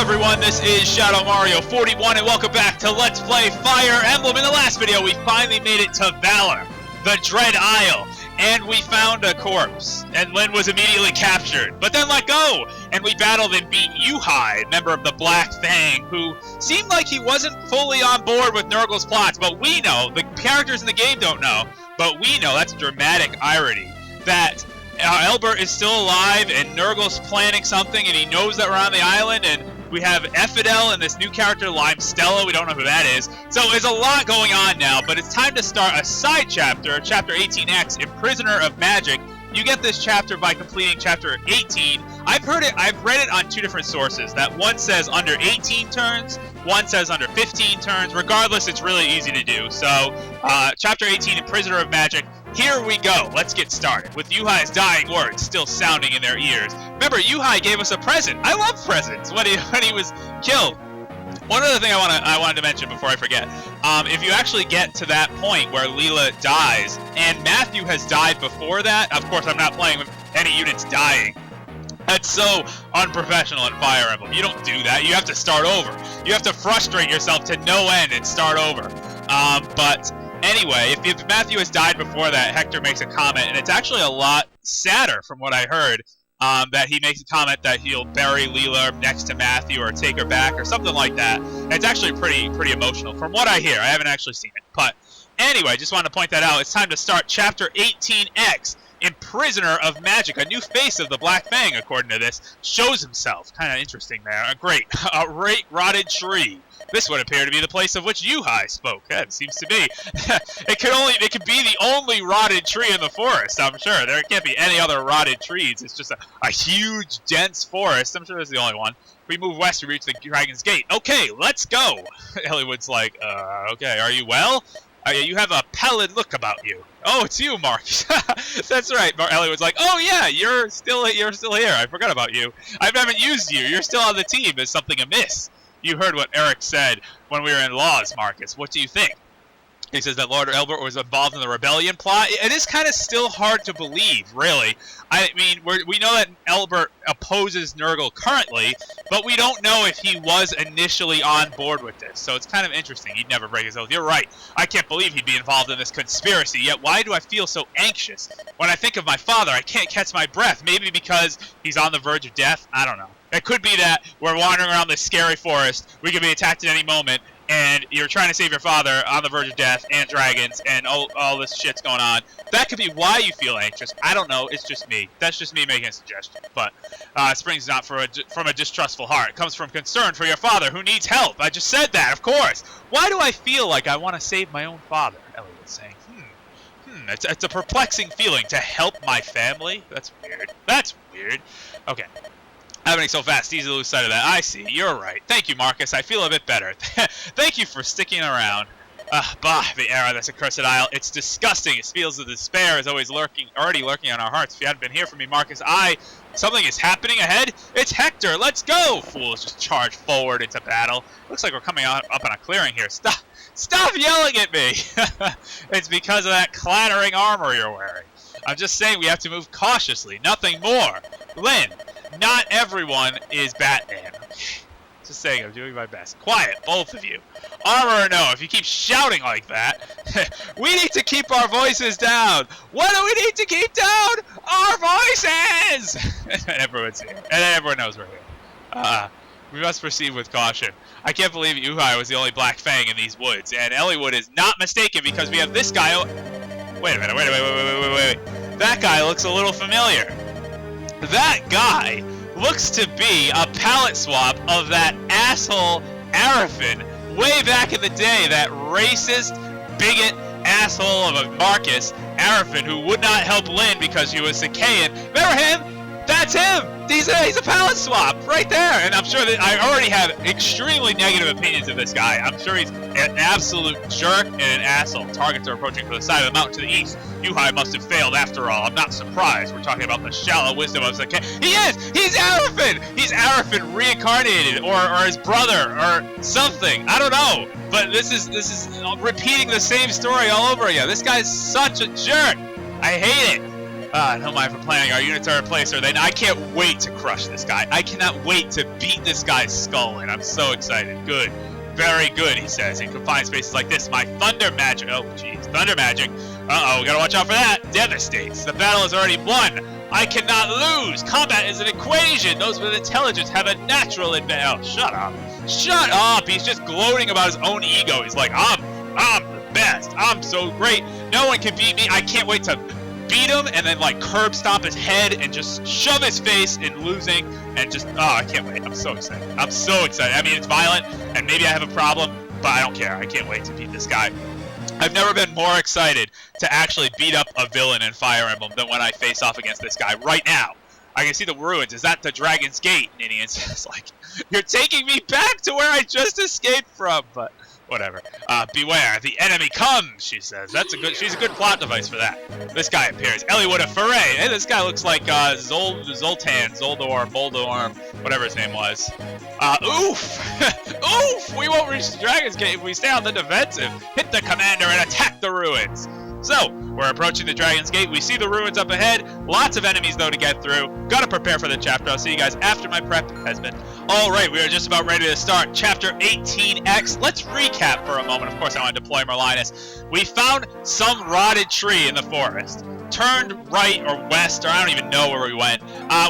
everyone, this is ShadowMario41 and welcome back to Let's Play Fire Emblem. In the last video, we finally made it to Valor, the Dread Isle, and we found a corpse, and Lyn was immediately captured, but then let go, and we battled and beat Uhai, member of the Black Fang, who seemed like he wasn't fully on board with Nurgle's plots, but we know, the characters in the game don't know, but we know, that's dramatic irony, that Elbert is still alive, and Nurgle's planning something, and he knows that we're on the island, and we have Ephidel and this new character, Lime Stella. We don't know who that is. So there's a lot going on now, but it's time to start a side chapter, Chapter 18X, Imprisoner of Magic. You get this chapter by completing Chapter 18. I've read it on two different sources. That one says under 18 turns, one says under 15 turns. Regardless, it's really easy to do. So, Chapter 18, Imprisoner of Magic. Here we go. Let's get started. With Uhai's dying words still sounding in their ears. Remember, Uhai gave us a present. I love presents when he was killed. One other thing I wanted to mention before I forget. If you actually get to that point where Leela dies, and Matthew has died before that, of course I'm not playing with any units dying. That's so unprofessional in Fire Emblem. You don't do that. You have to start over. You have to frustrate yourself to no end and start over. But anyway, if Matthew has died before that, Hector makes a comment, and it's actually a lot sadder from what I heard. That he makes a comment that he'll bury Leela next to Matthew or take her back or something like that. And it's actually pretty emotional from what I hear. I haven't actually seen it. But anyway, just wanted to point that out. It's time to start Chapter 18X, Imprisoner of Magic. A new face of the Black Fang, according to this, shows himself. Kind of interesting there. Great. A rotted tree. This would appear to be the place of which Uhai spoke. Yeah, it seems to be. It could be the only rotted tree in the forest, I'm sure. There can't be any other rotted trees. It's just a huge, dense forest. I'm sure this is the only one. If we move west, we reach the Dragon's Gate. Okay, let's go. Eliwood's like, okay, are you well? You have a pallid look about you. Oh, it's you, Mark. That's right. Eliwood's like, oh yeah, you're still here. I forgot about you. I haven't used you. You're still on the team. Is something amiss? You heard what Eric said when we were in Laws, Marcus. What do you think? He says that Lord Elbert was involved in the rebellion plot. It is kind of still hard to believe, really. I mean, we know that Elbert opposes Nurgle currently, but we don't know if he was initially on board with this. So it's kind of interesting. He'd never break his oath. You're right. I can't believe he'd be involved in this conspiracy, yet why do I feel so anxious? When I think of my father, I can't catch my breath. Maybe because he's on the verge of death? I don't know. It could be that we're wandering around this scary forest, we could be attacked at any moment, and you're trying to save your father on the verge of death, and dragons, and all this shit's going on. That could be why you feel anxious. I don't know. It's just me. That's just me making a suggestion. But it springs not from a distrustful heart. It comes from concern for your father, who needs help. I just said that, of course. Why do I feel like I want to save my own father? Eliwood's saying. It's a perplexing feeling to help my family. That's weird. That's weird. Okay. Happening so fast, easy to lose sight of that. I see. You're right. Thank you, Marcus. I feel a bit better. Thank you for sticking around. The air of this accursed isle. It's disgusting. It feels the despair is already lurking on our hearts. If you hadn't been here for me, Marcus, something is happening ahead. It's Hector. Let's go. Fools just charge forward into battle. Looks like we're coming up on a clearing here. Stop yelling at me. It's because of that clattering armor you're wearing. I'm just saying we have to move cautiously. Nothing more. Lyn. Not everyone is Batman. Just saying, I'm doing my best. Quiet, both of you. Armor or no, if you keep shouting like that, we need to keep our voices down. What do we need to keep down? Our voices! And everyone's here. And then everyone knows we're here. We must proceed with caution. I can't believe Uhai was the only Black Fang in these woods, and Eliwood is not mistaken because we have this guy. Wait a minute, wait. That guy looks a little familiar. That guy looks to be a palette swap of that asshole Arafin way back in the day, that racist, bigot asshole of a Marcus, Arafin, who would not help Lyn because he was Sakayan. Remember him? That's him! He's a palette swap right there! And I'm sure that I already have extremely negative opinions of this guy. I'm sure he's an absolute jerk and an asshole. Targets are approaching from the side of the mountain to the east. Uhai must have failed after all. I'm not surprised. We're talking about the shallow wisdom of Sakayan. He is! He's Arafin! He's Arafin reincarnated, or his brother, or something. I don't know. But this is repeating the same story all over again. This guy's such a jerk. I hate it. No mind for planning. Our units are in place, or then I can't wait to crush this guy. I cannot wait to beat this guy's skull in. I'm so excited. Good. Very good, he says. In confined spaces like this, my thunder magic. Oh, jeez. Thunder magic. Uh-oh, we gotta watch out for that. Devastates. The battle is already won. I cannot lose. Combat is an equation. Those with intelligence have a natural advantage. Oh, shut up. Shut up. He's just gloating about his own ego. He's like, I'm the best. I'm so great. No one can beat me. I can't wait to beat him and then like curb stomp his head and just shove his face in losing and just, oh, I can't wait. I'm so excited. I'm so excited. I mean, it's violent and maybe I have a problem, but I don't care. I can't wait to beat this guy. I've never been more excited to actually beat up a villain in Fire Emblem than when I face off against this guy right now. I can see the ruins. Is that the Dragon's Gate? Ninian says, like, you're taking me back to where I just escaped from, but whatever. Beware, the enemy comes, she says. She's a good plot device for that. This guy appears. Eliwood of Foray. Hey, this guy looks like Zoltan, Zoldor, Moldorm, whatever his name was. Oof! Oof! We won't reach the Dragon's Gate if we stay on the defensive. Hit the commander and attack the ruins. So, we're approaching the Dragon's Gate. We see the ruins up ahead. Lots of enemies, though, to get through. Gotta prepare for the chapter. I'll see you guys after my prep has been. Alright, we are just about ready to start Chapter 18X. Let's recap for a moment. Of course, I want to deploy Merlinus. We found some rotted tree in the forest. Turned right or west, or I don't even know where we went.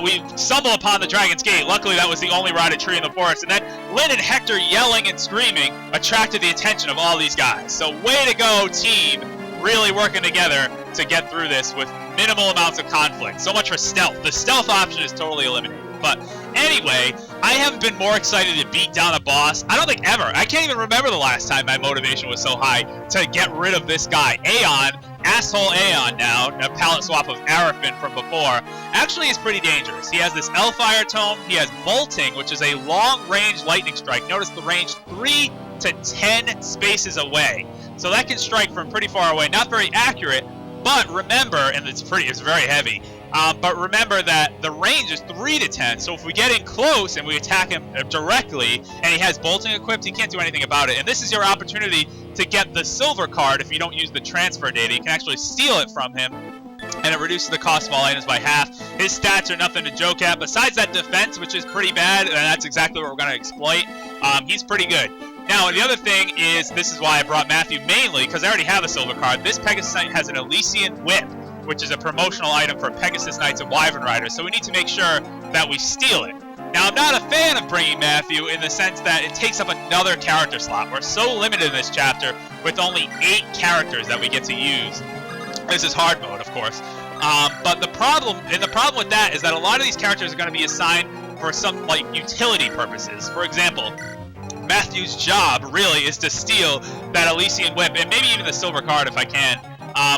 We stumbled upon the Dragon's Gate. Luckily, that was the only rotted tree in the forest. And then Lyn and Hector yelling and screaming attracted the attention of all these guys. So way to go, team. Really working together to get through this with minimal amounts of conflict. So much for stealth. The stealth option is totally eliminated. But anyway, I haven't been more excited to beat down a boss. I don't think ever. I can't even remember the last time my motivation was so high to get rid of this guy. Aion, asshole Aion now, a palette swap of Arafin from before, actually is pretty dangerous. He has this Hellfire Tome. He has Bolting, which is a long-range lightning strike. Notice the range 3 to 10 spaces away. So that can strike from pretty far away. Not very accurate, but remember, and it's very heavy, but remember that the range is 3 to 10, so if we get in close and we attack him directly, and he has bolting equipped, he can't do anything about it. And this is your opportunity to get the silver card if you don't use the transfer data. You can actually steal it from him, and it reduces the cost of all items by half. His stats are nothing to joke at. Besides that defense, which is pretty bad, and that's exactly what we're going to exploit, he's pretty good. Now, the other thing is, this is why I brought Matthew mainly, because I already have a silver card. This Pegasus Knight has an Elysian Whip, which is a promotional item for Pegasus Knights and Wyvern Riders, so we need to make sure that we steal it. Now, I'm not a fan of bringing Matthew in the sense that it takes up another character slot. We're so limited in this chapter with only 8 characters that we get to use. This is hard mode, of course. But the problem with that is that a lot of these characters are going to be assigned for some, like, utility purposes. For example, Matthew's job really is to steal that Elysian Whip, and maybe even the silver card if I can.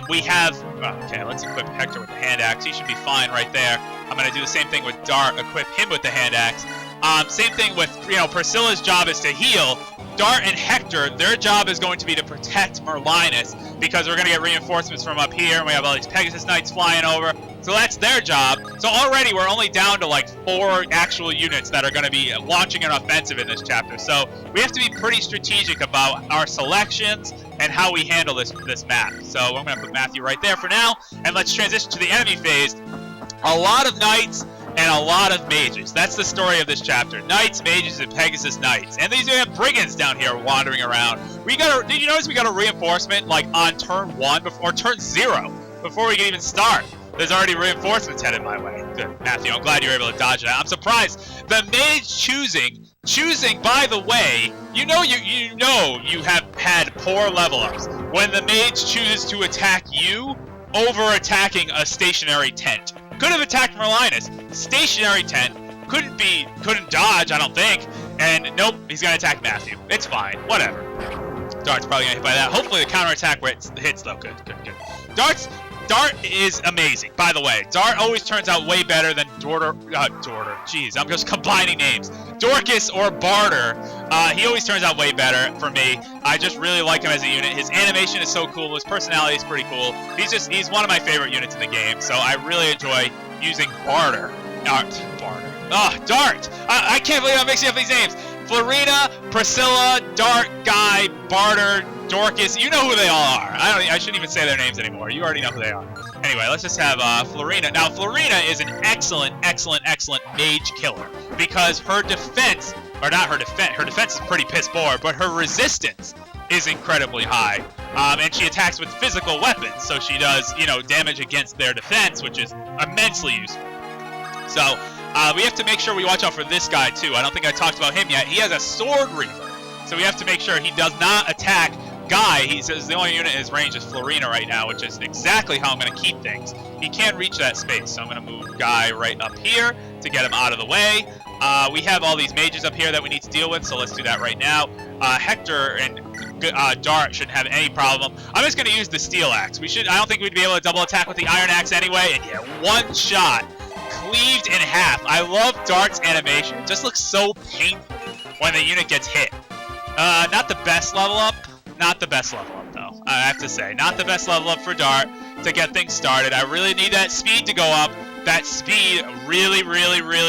We have, okay, let's equip Hector with the hand axe. He should be fine right there. I'm going to do the same thing with Dart, equip him with the hand axe. Same thing with, Priscilla's job is to heal. Dart and Hector, their job is going to be to protect Merlinus, because we're going to get reinforcements from up here, and we have all these Pegasus Knights flying over. So that's their job. So already we're only down to like 4 actual units that are going to be launching an offensive in this chapter. So we have to be pretty strategic about our selections and how we handle this map. So I'm going to put Matthew right there for now, and let's transition to the enemy phase. A lot of knights and a lot of mages. That's the story of this chapter. Knights, mages, and Pegasus Knights. And these have brigands down here wandering around. Did you notice we got a reinforcement like on turn 1 or turn 0 before we can even start? There's already reinforcements headed my way. Good, Matthew, I'm glad you're able to dodge that. I'm surprised. The mage choosing, by the way, you know you have had poor level ups when the mage chooses to attack you over attacking a stationary tent. Could have attacked Merlinus. Stationary tent. Couldn't dodge, I don't think. And nope, he's gonna attack Matthew. It's fine, whatever. Dart's probably gonna hit by that. Hopefully the counterattack hits though. Good. Dart is amazing, by the way. Dart always turns out way better than Jeez, I'm just combining names. Dorcas or Barter. He always turns out way better for me. I just really like him as a unit. His animation is so cool. His personality is pretty cool. He's one of my favorite units in the game, so I really enjoy using Barter. Dart. I can't believe I'm mixing up these names. Florina, Priscilla, Dart, Guy, Barter, Dorcas. You know who they all are. I shouldn't even say their names anymore. You already know who they are. Anyway, let's just have Florina. Now, Florina is an excellent mage killer because her defense, or not her defense is pretty piss poor, but her resistance is incredibly high. And she attacks with physical weapons, so she does, you know, damage against their defense, which is immensely useful. So, we have to make sure we watch out for this guy, too. I don't think I talked about him yet. He has a Sword Reaver, so we have to make sure he does not attack Guy. He says the only unit in his range is Florina right now, which is exactly how I'm going to keep things. He can't reach that space, so I'm going to move Guy right up here to get him out of the way. We have all these mages up here that we need to deal with, so let's do that right now. Hector and Dart shouldn't have any problem. I'm just going to use the Steel Axe. I don't think we'd be able to double attack with the Iron Axe anyway, and yeah, one shot. Cleaved in half. I love Dart's animation. It just looks so painful when the unit gets hit. Not the best level up. Not the best level up, though. I have to say. Not the best level up for Dart to get things started. I really need that speed to go up. That speed really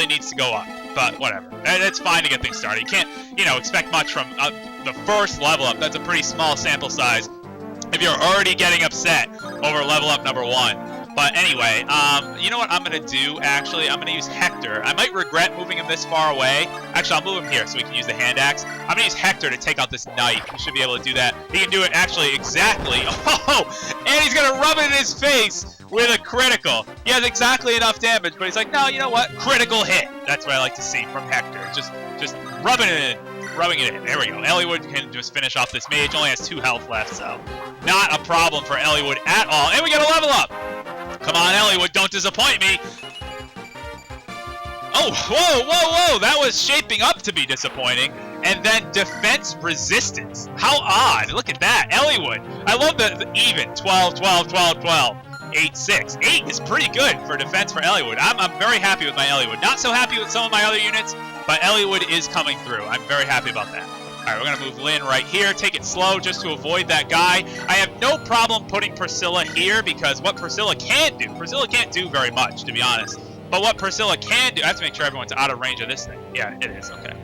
needs to go up. But whatever. It's fine to get things started. You can't, you know, expect much from the first level up. That's a pretty small sample size if you're already getting upset over level up number 1. But anyway, you know what I'm going to do, actually? I'm going to use Hector. I might regret moving him this far away. Actually, I'll move him here so we can use the hand axe. I'm going to use Hector to take out this knight. He should be able to do that. He can do it, actually, exactly. Oh, and he's going to rub it in his face with a critical. He has exactly enough damage, but he's like, no, you know what? Critical hit. That's what I like to see from Hector. Just rubbing it in. Rubbing it in. There we go. Eliwood can just finish off this mage. Only has 2 health left, so not a problem for Eliwood at all. And we get a level up. Come on, Eliwood, don't disappoint me. Oh, whoa. That was shaping up to be disappointing. And then defense resistance. How odd. Look at that. Eliwood. I love the even. 12. 8, 6. 8 is pretty good for defense for Eliwood. I'm very happy with my Eliwood. Not so happy with some of my other units, but Eliwood is coming through. I'm very happy about that. Alright, we're going to move Lyn right here. Take it slow just to avoid that guy. I have no problem putting Priscilla here because what Priscilla can do, Priscilla can't do very much, to be honest. But what Priscilla can do, I have to make sure everyone's out of range of this thing. Yeah, it is. Okay.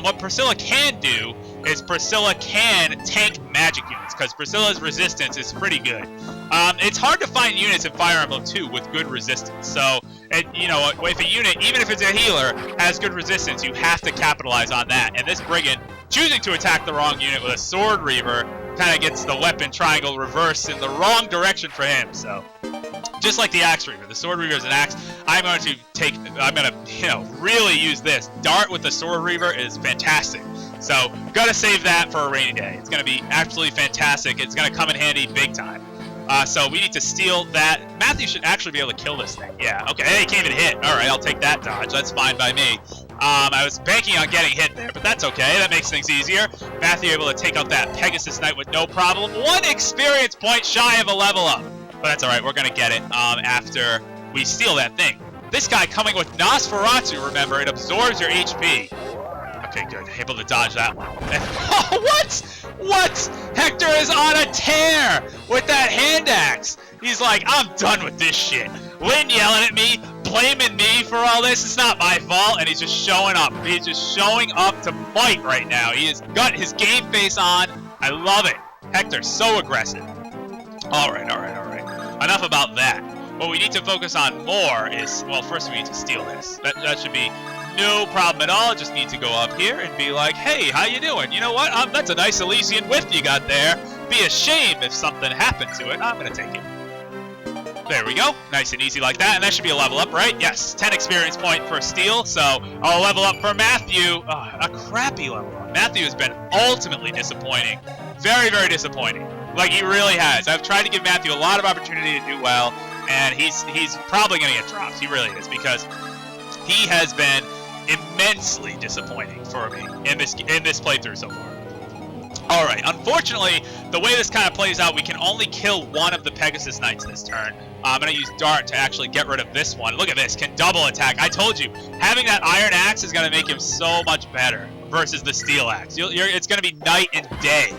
What Priscilla can do is Priscilla can tank magic units because Priscilla's resistance is pretty good. It's hard to find units in Fire Emblem 2 with good resistance. So, you know, if a unit, even if it's a healer, has good resistance, you have to capitalize on that. And this Brigand, choosing to attack the wrong unit with a Sword Reaver, kind of gets the weapon triangle reversed in the wrong direction for him. So, just like the Axe Reaver, the Sword Reaver is an axe. I'm going to, you know, really use this. Dart with the Sword Reaver is fantastic. So, gotta save that for a rainy day. It's going to be absolutely fantastic. It's going to come in handy big time. So we need to steal that. Matthew should actually be able to kill this thing. Yeah, okay. Hey, he can't even hit. Alright, I'll take that dodge. That's fine by me. I was banking on getting hit there, but that's okay. That makes things easier. Matthew able to take out that Pegasus Knight with no problem. 1 experience point shy of a level up. But that's alright. We're going to get it after we steal that thing. This guy coming with Nosferatu, remember. It absorbs your HP. Okay, good. Able to dodge that one. Oh, what? Hector is on a tear with that hand axe. He's like, I'm done with this shit. Lyn yelling at me, blaming me for all this. It's not my fault. And he's just showing up. He's just showing up to fight right now. He has got his game face on. I love it. Hector's so aggressive. All right. Enough about that. What we need to focus on more is, well, first we need to steal this. That should be no problem at all. Just need to go up here and be like, hey, how you doing? You know what? That's a nice Elysian whiff you got there. Be a shame if something happened to it. I'm going to take it. There we go. Nice and easy like that. And that should be a level up, right? Yes. 10 experience point for steal. So I'll level up for Matthew. A crappy level up. Matthew has been ultimately disappointing. Very, very disappointing. Like, he really has. I've tried to give Matthew a lot of opportunity to do well. And he's probably going to get dropped. He really is. Because he has been immensely disappointing for me in this playthrough so far. Alright, unfortunately, the way this kind of plays out, we can only kill one of the Pegasus Knights this turn. I'm going to use Dart to actually get rid of this one. Look at this, can double attack. I told you, having that Iron Axe is going to make him so much better versus the Steel Axe. It's going to be night and day.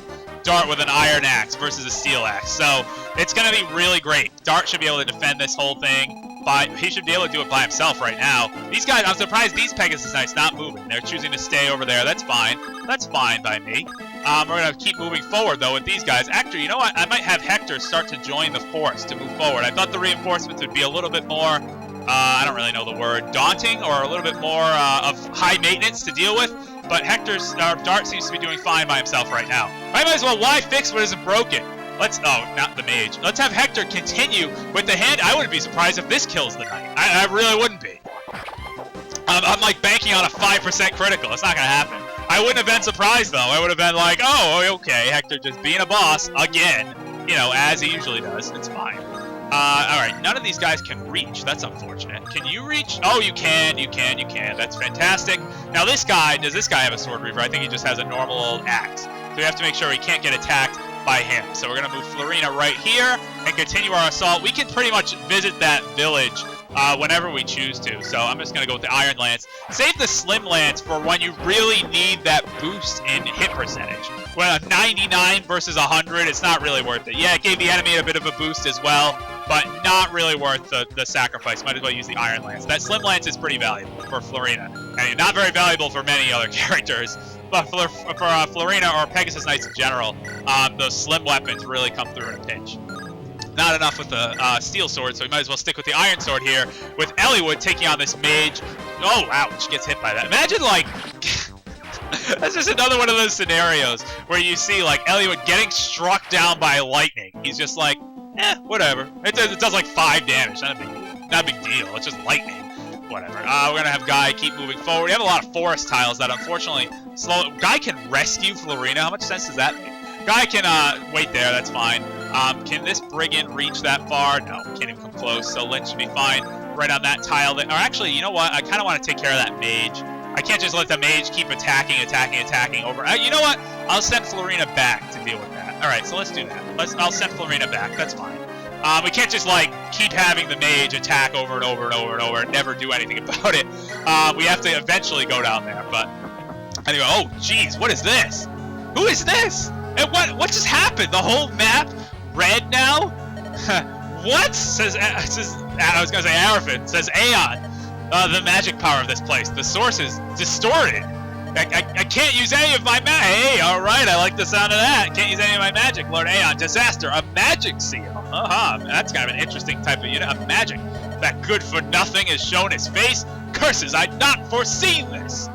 Dart with an Iron Axe versus a Steel Axe. So, it's going to be really great. Dart should be able to defend this whole thing. He should be able to do it by himself right now. These guys, I'm surprised these Pegasus Knights not moving. They're choosing to stay over there. That's fine. That's fine by me. We're going to keep moving forward, though, with these guys. Actually, you know what? I might have Hector start to join the force to move forward. I thought the reinforcements would be a little bit more, I don't really know the word, daunting, or a little bit more of high maintenance to deal with. But Dart seems to be doing fine by himself right now. I might as well, why fix what isn't broken? Oh, not the mage. Let's have Hector continue with the hand. I wouldn't be surprised if this kills the knight. I really wouldn't be. I'm like banking on a 5% critical. It's not going to happen. I wouldn't have been surprised, though. I would have been like, oh, okay, Hector just being a boss again. You know, as he usually does. It's fine. Alright, none of these guys can reach. That's unfortunate. Can you reach? Oh, you can. You can. That's fantastic. Now, this guy, does this guy have a Sword Reaver? I think he just has a normal old axe. So we have to make sure he can't get attacked by him. So we're going to move Florina right here and continue our assault. We can pretty much visit that village whenever we choose to. So I'm just going to go with the Iron Lance. Save the Slim Lance for when you really need that boost in hit percentage. When a 99 versus 100, it's not really worth it. Yeah, it gave the enemy a bit of a boost as well, but not really worth the sacrifice. Might as well use the Iron Lance. That Slim Lance is pretty valuable for Florina. I mean, not very valuable for many other characters. But for Florina or Pegasus Knights in general, those slim weapons really come through in a pinch. Not enough with the steel sword, so we might as well stick with the iron sword here, with Eliwood taking on this mage. Oh, ouch, gets hit by that. Imagine, like, that's just another one of those scenarios where you see, like, Eliwood getting struck down by lightning. He's just like, whatever. It does like 5 damage, not a big deal, it's just lightning. Whatever. We're going to have Guy keep moving forward. We have a lot of forest tiles that unfortunately slow. Guy can rescue Florina. How much sense does that make? Guy can wait there. That's fine. Can this brigand reach that far? No, can't even come close. So Lyn should be fine right on that tile. Or actually, you know what? I kind of want to take care of that mage. I can't just let the mage keep attacking over. You know what? I'll send Florina back to deal with that. All right, so let's do that. I'll send Florina back. That's fine. We can't just, like, keep having the mage attack over and over and over and over and never do anything about it. We have to eventually go down there, but... Anyway, oh, jeez, what is this? Who is this? And what just happened? The whole map red now? What? Says, I was going to say Arafin. Says Aion. The magic power of this place. The source is distorted. I can't use any of my magic. Hey, alright, I like the sound of that. Can't use any of my magic, Lord Aion. Disaster, a magic seal. That's kind of an interesting type of unit. A magic. That good for nothing has shown his face. Curses, I'd not foreseen this.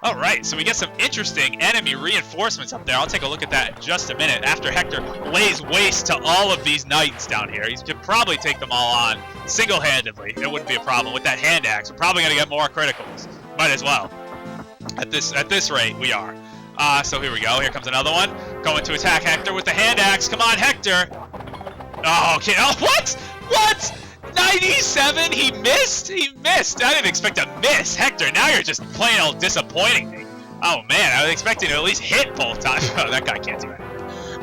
Alright, so we get some interesting enemy reinforcements up there. I'll take a look at that in just a minute. After Hector lays waste to all of these knights down here, he could probably take them all on single-handedly. It wouldn't be a problem. With that hand axe, we're probably going to get more criticals. Might as well. At this rate, we are. So here we go. Here comes another one. Going to attack Hector with the hand axe. Come on, Hector. Oh, okay. Oh, what? What? 97? He missed? He missed. I didn't expect to miss. Hector, now you're just plain old disappointing me. Oh, man. I was expecting to at least hit both times. Oh, that guy can't do anything.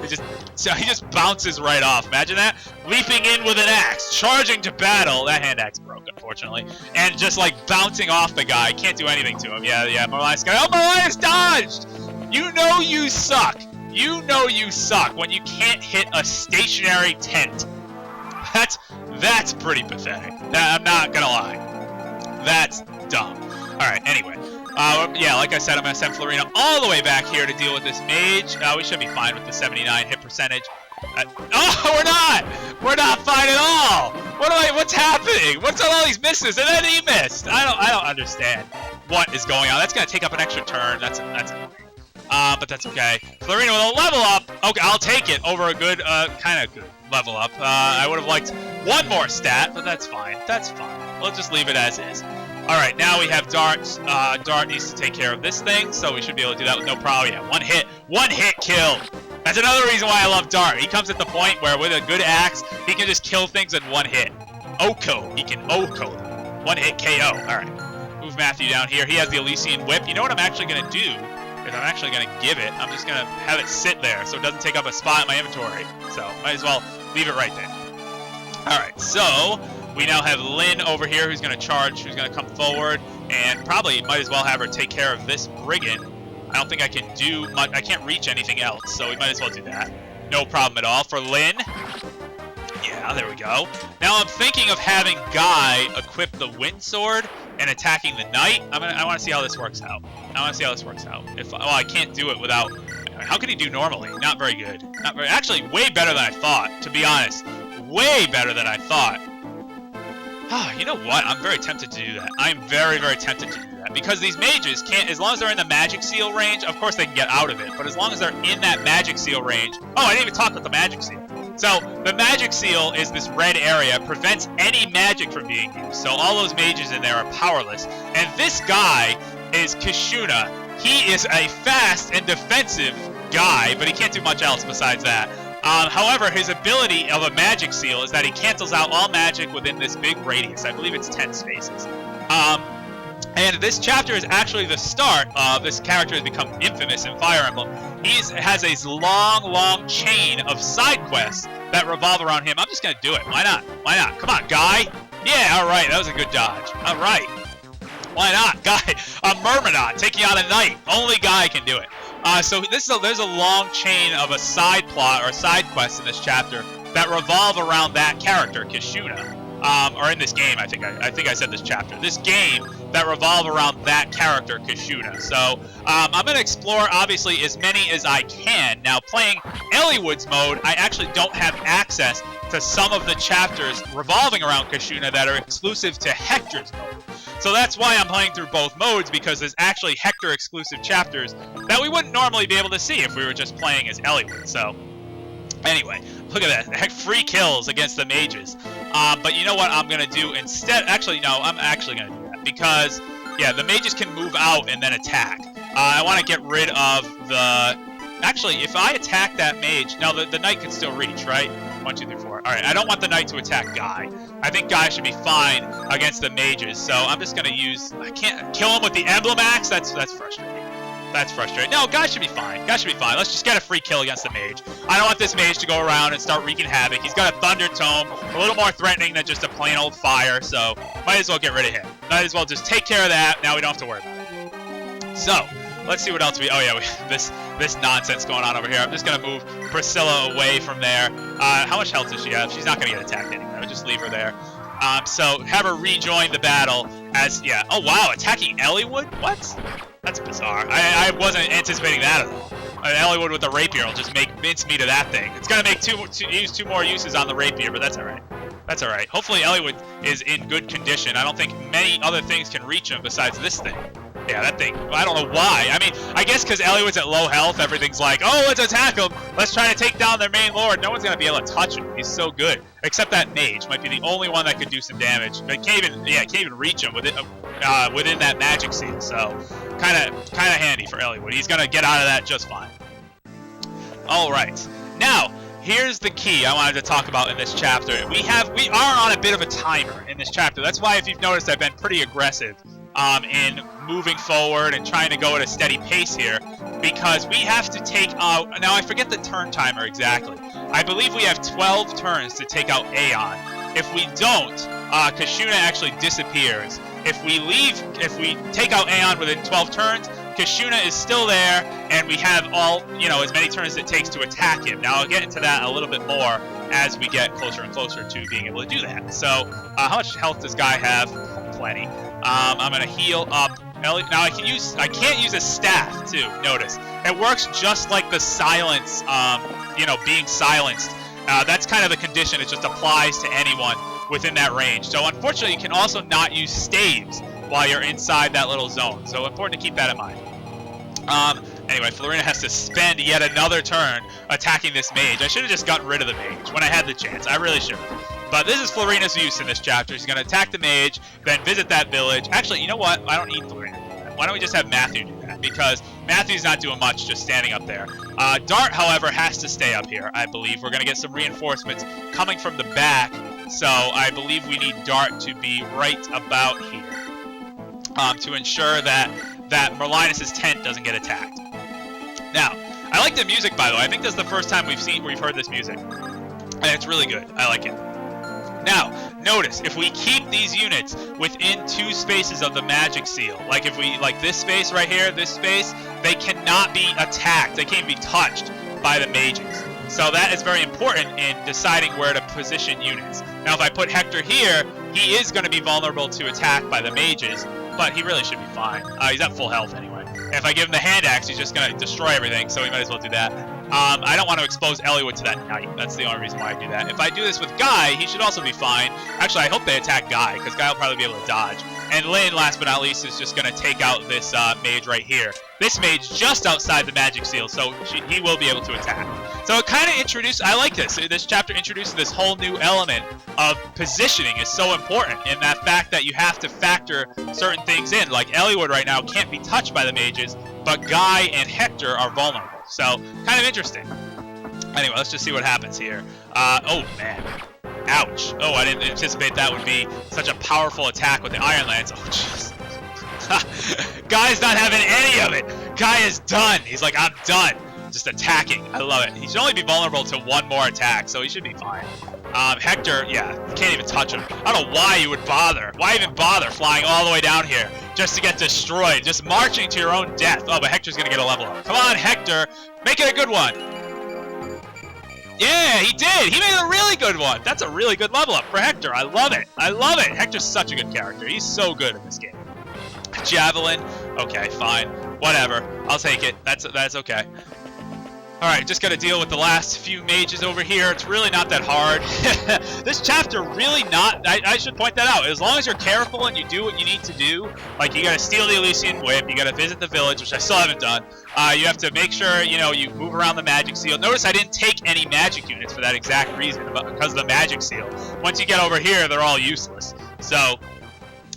He just bounces right off. Imagine that. Leaping in with an axe. Charging to battle. That hand axe broke, unfortunately. And just, like, bouncing off the guy. Can't do anything to him. Yeah, Marlias got... Oh, Marlias dodged! You know you suck. You know you suck when you can't hit a stationary tent. That's pretty pathetic. I'm not gonna lie. That's dumb. Alright, anyway. Yeah, like I said, I'm gonna send Florina all the way back here to deal with this mage. We should be fine with the 79 hit percentage. Oh, we're not! We're not fine at all! What's happening? What's on all these misses? And then he missed! I don't understand what is going on. That's gonna take up an extra turn. That's annoying. But that's okay. Florina with a level up! Okay, I'll take it over a good, kind of good level up. I would have liked one more stat, but that's fine. That's fine. We'll just leave it as is. Alright, now we have Dart. Dart needs to take care of this thing, so we should be able to do that with no problem. Yeah, one hit kill. That's another reason why I love Dart. He comes at the point where with a good axe, he can just kill things in one hit. Oko. He can Oko them. One hit KO. Alright. Move Matthew down here. He has the Elysian Whip. You know what I'm actually going to do? Is I'm actually going to give it. I'm just going to have it sit there so it doesn't take up a spot in my inventory. So, might as well leave it right there. Alright, so we now have Lyn over here who's going to charge, who's going to come forward, and probably might as well have her take care of this brigand. I don't think I can do much. I can't reach anything else, so we might as well do that. No problem at all. For Lyn, Yeah, there we go. Now I'm thinking of having Guy equip the wind sword and attacking the knight. I want to see how this works out. I can't do it without. How could he do normally? Not very good. Not very. Actually, way better than I thought. To be honest, way better than I thought. You know what? I'm very tempted to do that. I'm very, very tempted to do that because these mages can't. As long as they're in the magic seal range, of course they can get out of it. But as long as they're in that magic seal range. Oh, I didn't even talk about the magic seal. So, the magic seal is this red area, prevents any magic from being used. So, all those mages in there are powerless. And this guy is Kishuna. He is a fast and defensive guy, but he can't do much else besides that. However, his ability of a magic seal is that he cancels out all magic within this big radius. I believe it's 10 spaces. And this chapter is actually the start of this character has become infamous in Fire Emblem. He has a long, long chain of side quests that revolve around him. I'm just going to do it. Why not? Why not? Come on, Guy. Yeah, all right. That was a good dodge. All right. Why not? Guy, a Myrmidon taking out a knight. Only Guy can do it. So there's a long chain of a side plot or side quest in this chapter that revolve around that character, Kishuna. Or in this game, I think I said this chapter. This game that revolve around that character, Kishuna. So I'm going to explore, obviously, as many as I can. Now, playing Eliwood's mode, I actually don't have access to some of the chapters revolving around Kishuna that are exclusive to Hector's mode. So that's why I'm playing through both modes, because there's actually Hector-exclusive chapters that we wouldn't normally be able to see if we were just playing as Eliwood. So, anyway, look at that. Heck, free kills against the mages. But you know what I'm going to do instead? Actually, no, I'm actually going to do that. Because, yeah, the mages can move out and then attack. I want to get rid of the... Actually, if I attack that mage... Now, the knight can still reach, right? 1, 2, 3, 4. Alright, I don't want the knight to attack Guy. I think Guy should be fine against the mages. So I'm just going to use... I can't kill him with the Emblem axe? That's frustrating. That's frustrating. No, Guy should be fine. Guy should be fine. Let's just get a free kill against the mage. I don't want this mage to go around and start wreaking havoc. He's got a thunder tome, a little more threatening than just a plain old fire, so might as well get rid of him. Might as well just take care of that. Now we don't have to worry about it. So, let's see what else oh yeah, this nonsense going on over here. I'm just going to move Priscilla away from there. How much health does she have? She's not going to get attacked anyway. I'll just leave her there. So, have her rejoin the battle as, yeah. Oh, wow, attacking Eliwood? What? That's bizarre. I wasn't anticipating that at all. Eliwood with the rapier will just make mincemeat of that thing. It's going to make use two more uses on the rapier, but that's all right. That's all right. Hopefully Eliwood is in good condition. I don't think many other things can reach him besides this thing. Yeah, that thing. I don't know why. I mean, I guess because Eliwood's at low health, everything's like, oh, let's attack him. Let's try to take down their main lord. No one's going to be able to touch him. He's so good. Except that mage might be the only one that could do some damage. But can't even reach him within that magic seal. So, kind of handy for Eliwood. He's going to get out of that just fine. All right. Now, here's the key I wanted to talk about in this chapter. We are on a bit of a timer in this chapter. That's why, if you've noticed, I've been pretty aggressive in moving forward and trying to go at a steady pace here, because we have to take out... Now, I forget the turn timer exactly. I believe we have 12 turns to take out Aion. If we don't, Kishuna actually disappears. If we take out Aion within 12 turns, Kishuna is still there, and we have as many turns as it takes to attack him. Now, I'll get into that a little bit more as we get closer and closer to being able to do that. So, how much health does Guy have? Plenty. I'm gonna heal up. Now I can't use a staff too. Notice it works just like the silence. Being silenced. That's kind of the condition. It just applies to anyone within that range. So unfortunately, you can also not use staves while you're inside that little zone. So important to keep that in mind. Anyway, Florina has to spend yet another turn attacking this mage. I should have just gotten rid of the mage when I had the chance. I really should have. But this is Florina's use in this chapter. She's going to attack the mage, then visit that village. Actually, you know what? I don't need Florina to do that. Why don't we just have Matthew do that? Because Matthew's not doing much just standing up there. Dart, however, has to stay up here, I believe. We're going to get some reinforcements coming from the back. So I believe we need Dart to be right about here to ensure that Merlinus' tent doesn't get attacked. Now, I like the music, by the way. I think this is the first time we've heard this music. And it's really good. I like it. Now, notice, if we keep these units within 2 spaces of the magic seal, like this space right here, this space, they cannot be attacked. They can't be touched by the mages. So that is very important in deciding where to position units. Now, if I put Hector here, he is going to be vulnerable to attack by the mages, but he really should be fine. He's at full health anyway. If I give him the hand axe, he's just going to destroy everything, so we might as well do that. I don't want to expose Eliwood to that knight. That's the only reason why I do that. If I do this with Guy, he should also be fine. Actually, I hope they attack Guy, because Guy will probably be able to dodge. And Lyn, last but not least, is just going to take out this mage right here. This mage just outside the magic seal, so he will be able to attack. So it kind of introduced, I like this. This chapter introduces this whole new element of positioning is so important in that fact that you have to factor certain things in. Like Eliwood right now can't be touched by the mages, but Guy and Hector are vulnerable. So kind of interesting. Anyway, let's just see what happens here. Oh man. Ouch. Oh, I didn't anticipate that would be such a powerful attack with the Iron Lance. Oh, jeez. Guy's not having any of it. Guy is done. He's like, I'm done. Just attacking. I love it. He should only be vulnerable to one more attack, so he should be fine. Hector, yeah, you can't even touch him. I don't know why you would bother. Why even bother flying all the way down here just to get destroyed? Just marching to your own death. Oh, but Hector's going to get a level up. Come on, Hector. Make it a good one. Yeah, he did. He made a really good one. That's a really good level up for Hector. I love it. I love it. Hector's such a good character. He's so good in this game. Javelin. Okay, fine. Whatever. I'll take it. That's okay. Alright, just gotta deal with the last few mages over here. It's really not that hard. This chapter really not... I should point that out. As long as you're careful and you do what you need to do, like you gotta steal the Elysian Whip, you gotta visit the village, which I still haven't done. You have to make sure, you know, you move around the magic seal. Notice I didn't take any magic units for that exact reason, because of the magic seal. Once you get over here, they're all useless. So,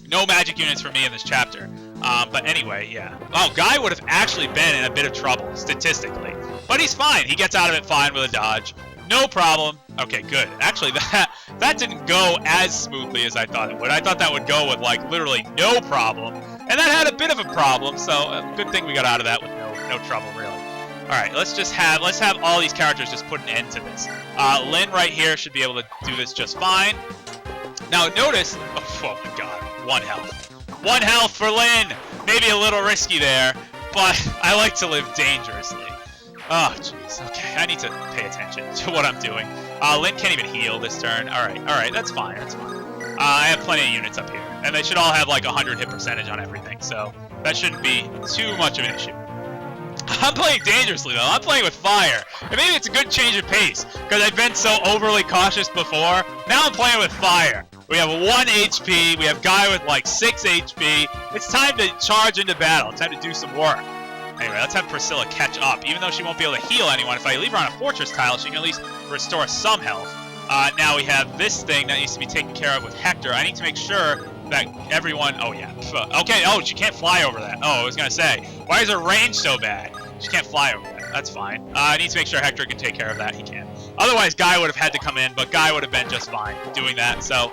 no magic units for me in this chapter. But anyway, yeah. Oh, Guy would have actually been in a bit of trouble, statistically. But he's fine. He gets out of it fine with a dodge. No problem. Okay, good. Actually, that didn't go as smoothly as I thought it would. I thought that would go with, like, literally no problem. And that had a bit of a problem, so good thing we got out of that with no trouble, really. Alright, let's have all these characters just put an end to this. Lyn right here should be able to do this just fine. Now, notice... Oh my god. 1 health. 1 health for Lyn! Maybe a little risky there, but I like to live dangerously. Oh, jeez. Okay, I need to pay attention to what I'm doing. Lyn can't even heal this turn. Alright, that's fine, that's fine. I have plenty of units up here, and they should all have like 100 hit percentage on everything, so that shouldn't be too much of an issue. I'm playing dangerously, though. I'm playing with fire. And maybe it's a good change of pace, because I've been so overly cautious before. Now I'm playing with fire. We have 1 HP. We have Guy with like 6 HP. It's time to charge into battle. It's time to do some work. Anyway, let's have Priscilla catch up. Even though she won't be able to heal anyone, if I leave her on a fortress tile, she can at least restore some health. Now we have this thing that needs to be taken care of with Hector. I need to make sure that everyone... Oh, yeah. Okay, oh, she can't fly over that. Oh, I was going to say, why is her range so bad? She can't fly over that. That's fine. I need to make sure Hector can take care of that. He can. Otherwise, Guy would have had to come in, but Guy would have been just fine doing that. So,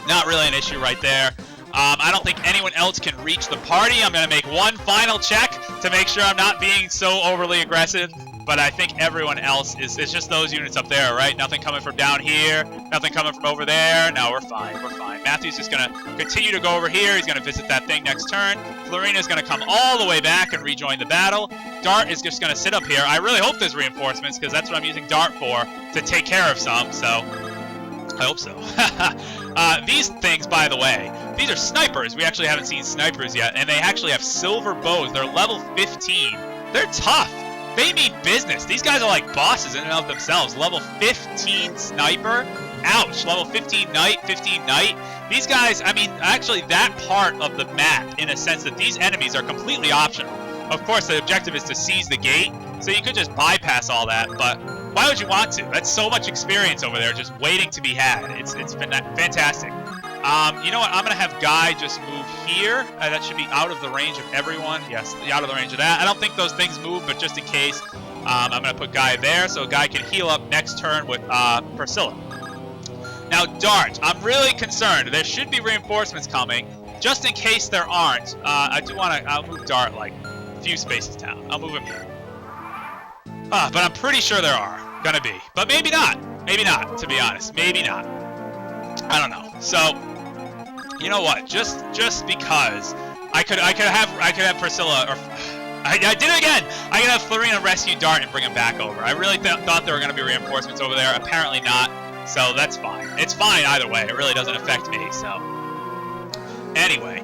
not really an issue right there. I don't think anyone else can reach the party. I'm going to make one final check to make sure I'm not being so overly aggressive. But I think everyone else is, it's just those units up there, right? Nothing coming from down here, nothing coming from over there. No, we're fine, we're fine. Matthew's just gonna continue to go over here. He's gonna visit that thing next turn. Florina's gonna come all the way back and rejoin the battle. Dart is just gonna sit up here. I really hope there's reinforcements, because that's what I'm using Dart for, to take care of some, so I hope so. These things, by the way, these are snipers. We actually haven't seen snipers yet, and they actually have silver bows. They're level 15. They're tough. They mean business. These guys are like bosses in and of themselves. Level 15 sniper. Ouch. Level 15 knight, 15 knight. These guys, I mean, actually that part of the map, in a sense that these enemies are completely optional. Of course, the objective is to seize the gate, so you could just bypass all that, but why would you want to? That's so much experience over there just waiting to be had. It's been fantastic. You know what? I'm going to have Guy just move here. That should be out of the range of everyone. Yes, out of the range of that. I don't think those things move, but just in case, I'm going to put Guy there so Guy can heal up next turn with Priscilla. Now, Dart, I'm really concerned. There should be reinforcements coming. Just in case there aren't, I do want to... I'll move Dart like a few spaces down. I'll move him here. But I'm pretty sure there are going to be. But maybe not. Maybe not, to be honest. Maybe not. I don't know. So... You know what? Just because I could have Priscilla, or I did it again! I'm gonna have Florina rescue Dart and bring him back over. I really thought there were gonna be reinforcements over there. Apparently not, so that's fine. It's fine either way. It really doesn't affect me, so. Anyway,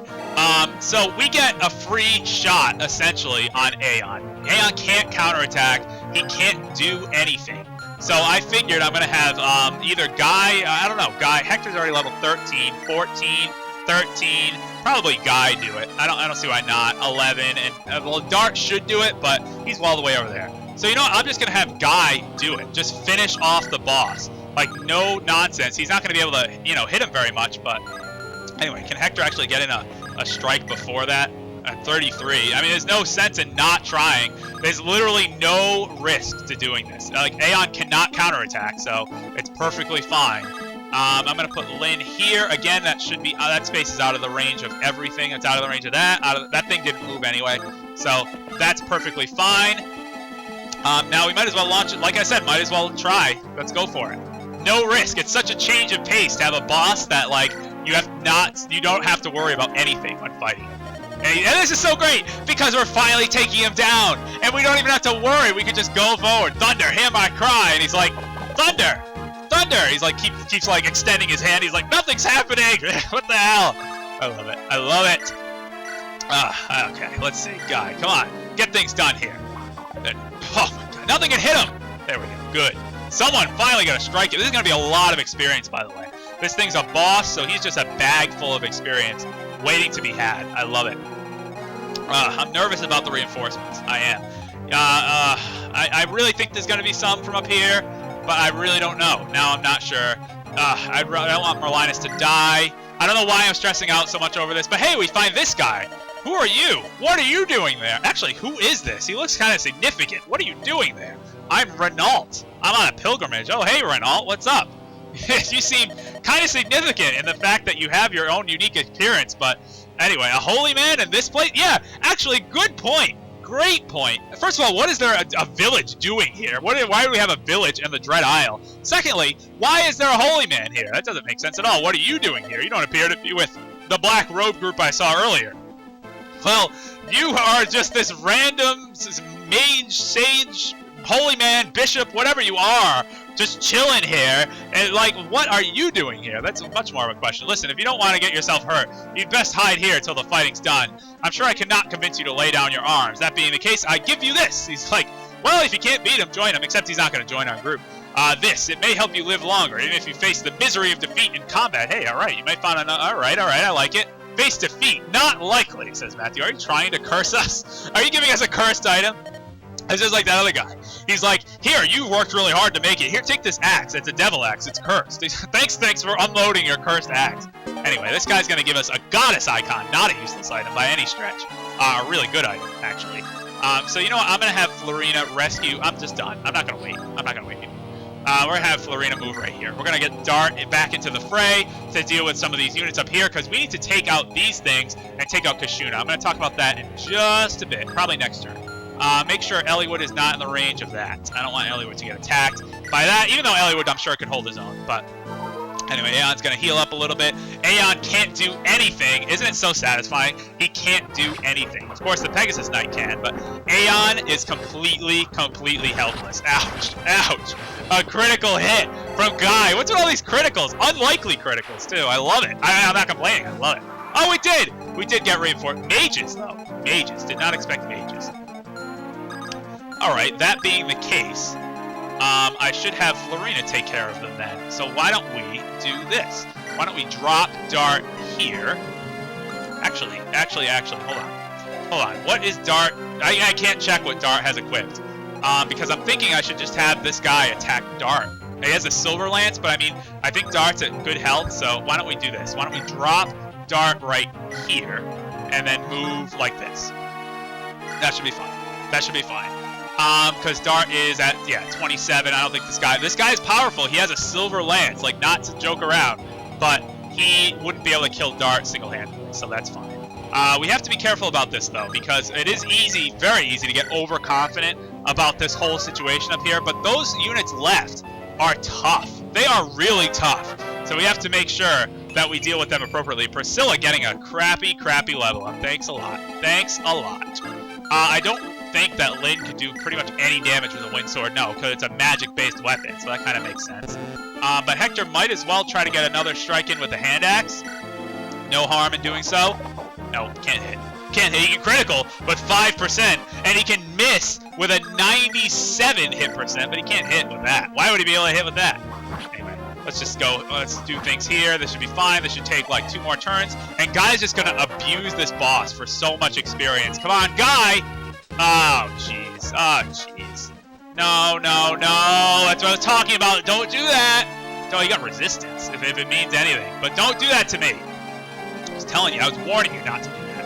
so we get a free shot, essentially, on Aion. Aion can't counterattack. He can't do anything. So I figured I'm going to have either Guy, I don't know, Guy, Hector's already level 13, 14, 13, probably Guy do it. I don't see why not. 11, and well, Dart should do it, but he's well the way over there. So you know what, I'm just going to have Guy do it. Just finish off the boss. Like, no nonsense. He's not going to be able to, you know, hit him very much, but anyway, can Hector actually get in a strike before that? At 33. I mean, there's no sense in not trying. There's literally no risk to doing this. Like, Aion cannot counterattack, so it's perfectly fine. I'm going to put Lyn here. Again, that should be... that space is out of the range of everything. It's out of the range of that. That thing didn't move anyway. So, that's perfectly fine. Now, we might as well launch it. Like I said, might as well try. Let's go for it. No risk. It's such a change of pace to have a boss that, like, you don't have to worry about anything when fighting. And this is so great, because we're finally taking him down, and we don't even have to worry. We can just go forward. Thunder, hear my cry. And he's like, Thunder, Thunder. He's like, keeps like extending his hand. He's like, nothing's happening. What the hell? I love it. I love it. Okay, let's see. Guy, come on. Get things done here. Oh, my God. Nothing can hit him. There we go. Good. Someone finally got to strike it. This is going to be a lot of experience, by the way. This thing's a boss, so he's just a bag full of experience waiting to be had. I love it. I'm nervous about the reinforcements. I am. I really think there's going to be some from up here, but I really don't know. Now I'm not sure. I don't want Merlinus to die. I don't know why I'm stressing out so much over this, but hey, we find this guy. Who are you? What are you doing there? Actually, who is this? He looks kind of significant. What are you doing there? I'm Renault. I'm on a pilgrimage. Oh, hey, Renault. What's up? You seem kind of significant in the fact that you have your own unique appearance, but anyway, a holy man in this place? Yeah, actually, good point. Great point. First of all, what is there a village doing here? Why do we have a village in the Dread Isle? Secondly, why is there a holy man here? That doesn't make sense at all. What are you doing here? You don't appear to be with the Black Robe group I saw earlier. Well, you are just this random mage, sage, holy man, bishop, whatever you are, just chilling here, and like, what are you doing here? That's much more of a question. Listen, if you don't want to get yourself hurt, you'd best hide here till the fighting's done. I'm sure I cannot convince you to lay down your arms. That being the case, I give you this. He's like, well, if you can't beat him, join him, except he's not going to join our group. It may help you live longer, even if you face the misery of defeat in combat. Hey, alright, you might find another, alright, I like it. Face defeat, not likely, says Matthew. Are you trying to curse us? Are you giving us a cursed item? It's just like that other guy. He's like, here, you worked really hard to make it. Here, take this axe. It's a devil axe. It's cursed. Thanks for unloading your cursed axe. Anyway, this guy's going to give us a goddess icon, not a useless item by any stretch. A really good item, actually. So you know what? I'm going to have Florina rescue. I'm just done. I'm not going to wait. We're going to have Florina move right here. We're going to get Dart back into the fray to deal with some of these units up here, because we need to take out these things and take out Kashuna. I'm going to talk about that in just a bit, probably next turn. Make sure Eliwood is not in the range of that. I don't want Eliwood to get attacked by that, even though Eliwood, I'm sure, could hold his own. But anyway, Aeon's going to heal up a little bit. Aion can't do anything. Isn't it so satisfying? He can't do anything. Of course, the Pegasus Knight can, but Aion is completely helpless. Ouch. Ouch. A critical hit from Guy. What's with all these criticals? Unlikely criticals, too. I love it. I'm not complaining. I love it. Oh, we did! We did get reinforced. Mages, though. Mages. Did not expect mages. Alright, that being the case, I should have Florina take care of them then. So why don't we do this? Why don't we drop Dart here? Actually, hold on. What is Dart? I can't check what Dart has equipped. Because I'm thinking I should just have this guy attack Dart. He has a Silver Lance, but I mean, I think Dart's at good health, so why don't we do this? Why don't we drop Dart right here, and then move like this? That should be fine. Because Dart is at, 27. I don't think this guy is powerful. He has a Silver Lance, like, not to joke around, but he wouldn't be able to kill Dart single-handedly, so that's fine. We have to be careful about this, though, because it is easy, very easy, to get overconfident about this whole situation up here, but those units left are tough. They are really tough, so we have to make sure that we deal with them appropriately. Priscilla getting a crappy level up. Thanks a lot. I don't think that Lyn could do pretty much any damage with a wind sword. No, because it's a magic-based weapon, so that kind of makes sense. But Hector might as well try to get another strike in with the hand axe. No harm in doing so. No, can't hit. Can't hit. He can critical with 5%, and he can miss with a 97 hit percent, but he can't hit with that. Why would he be able to hit with that? Anyway, let's just go. Let's do things here. This should be fine. This should take like 2 more turns. And Guy's just going to abuse this boss for so much experience. Come on, Guy! Oh, jeez. Oh, jeez. No, no, no. That's what I was talking about. Don't do that. No, you got resistance, if it means anything. But don't do that to me. I was telling you. I was warning you not to do that.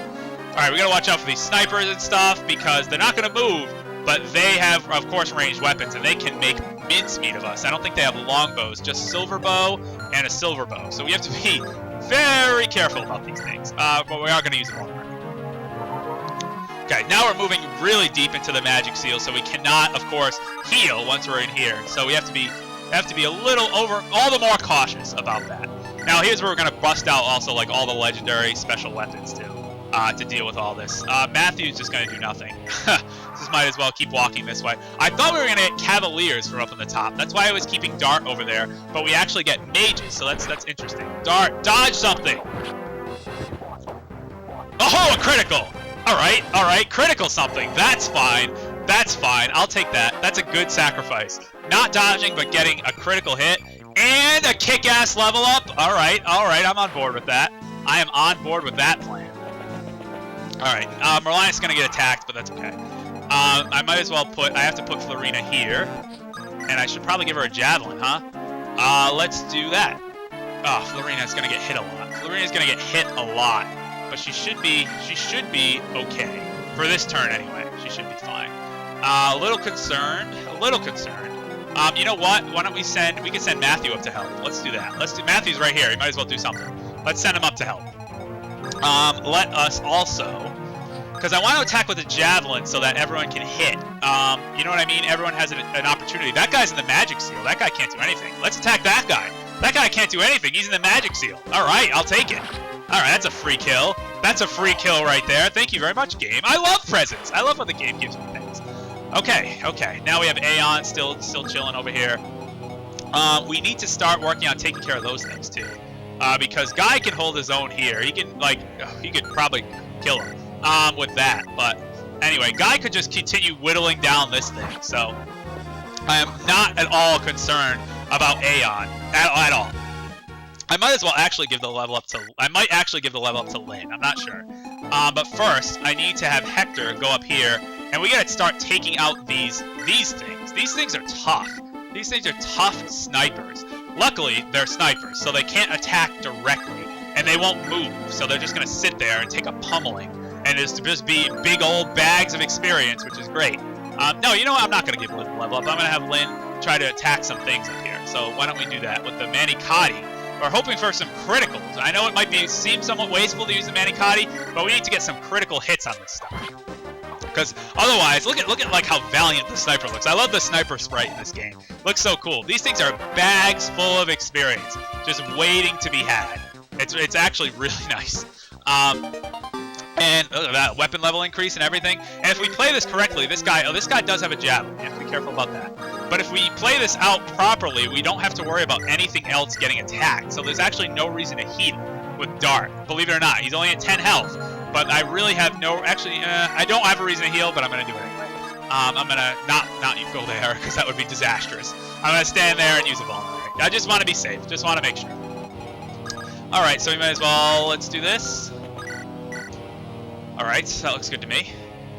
All right, we got to watch out for these snipers and stuff because they're not going to move, but they have, of course, ranged weapons, and they can make mincemeat of us. I don't think they have longbows, just silver bow and a silver bow. So we have to be very careful about these things, but we are going to use them all. Okay, now we're moving really deep into the magic seal, so we cannot, of course, heal once we're in here. So we have to be a little all the more cautious about that. Now here's where we're gonna bust out also like all the legendary special weapons too, to deal with all this. Matthew's just gonna do nothing. Just might as well keep walking this way. I thought we were gonna get cavaliers from up on the top. That's why I was keeping Dart over there, but we actually get mages, so that's interesting. Dart, dodge something. Oh, a critical. All right, critical something. That's fine. That's fine. I'll take that. That's a good sacrifice. Not dodging, but getting a critical hit. And a kick-ass level up. All right. I'm on board with that. I am on board with that plan. All right. Merlion's going to get attacked, but that's okay. I might as well I have to put Florina here. And I should probably give her a javelin, huh? Let's do that. Oh, Florina's going to get hit a lot. Florina's going to get hit a lot. But she should be okay. For this turn anyway, she should be fine. A little concerned. You know what? Why don't we can send Matthew up to help. Let's do that. Matthew's right here. He might as well do something. Let's send him up to help. Let us also, because I want to attack with a javelin so that everyone can hit. You know what I mean? Everyone has an opportunity. That guy's in the magic seal. That guy can't do anything. Let's attack that guy. That guy can't do anything. He's in the magic seal. All right, I'll take it. All right, that's a free kill. That's a free kill right there. Thank you very much, game. I love presents. I love when the game gives me things. Okay. Now we have Aion still chilling over here. We need to start working on taking care of those things too, because Guy can hold his own here. He could probably kill him with that. But anyway, Guy could just continue whittling down this thing. So I am not at all concerned about Aion at all. I might as well actually give the level up to. I might actually give the level up to Lyn. I'm not sure. But first, I need to have Hector go up here, and we gotta start taking out these things. These things are tough. These things are tough snipers. Luckily, they're snipers, so they can't attack directly, and they won't move. So they're just gonna sit there and take a pummeling, and just be big old bags of experience, which is great. No, you know what? I'm not gonna give Lyn the level up. I'm gonna have Lyn try to attack some things up here. So why don't we do that with the Manicati? We're hoping for some criticals. I know it might seem somewhat wasteful to use the Manicati, but we need to get some critical hits on this stuff. Because otherwise, look at like how valiant the sniper looks. I love the sniper sprite in this game. Looks so cool. These things are bags full of experience, just waiting to be had. It's actually really nice. And look at that weapon level increase and everything. And if we play this correctly, this guy does have a javelin. You have to be careful about that. But if we play this out properly, we don't have to worry about anything else getting attacked. So there's actually no reason to heal with Dart. Believe it or not, he's only at 10 health. But I really have I don't have a reason to heal, but I'm going to do it anyway. I'm going to not go there, because that would be disastrous. I'm going to stand there and use a vulnerary. I just want to be safe. Just want to make sure. Alright, so we might as well, let's do this. Alright, that looks good to me.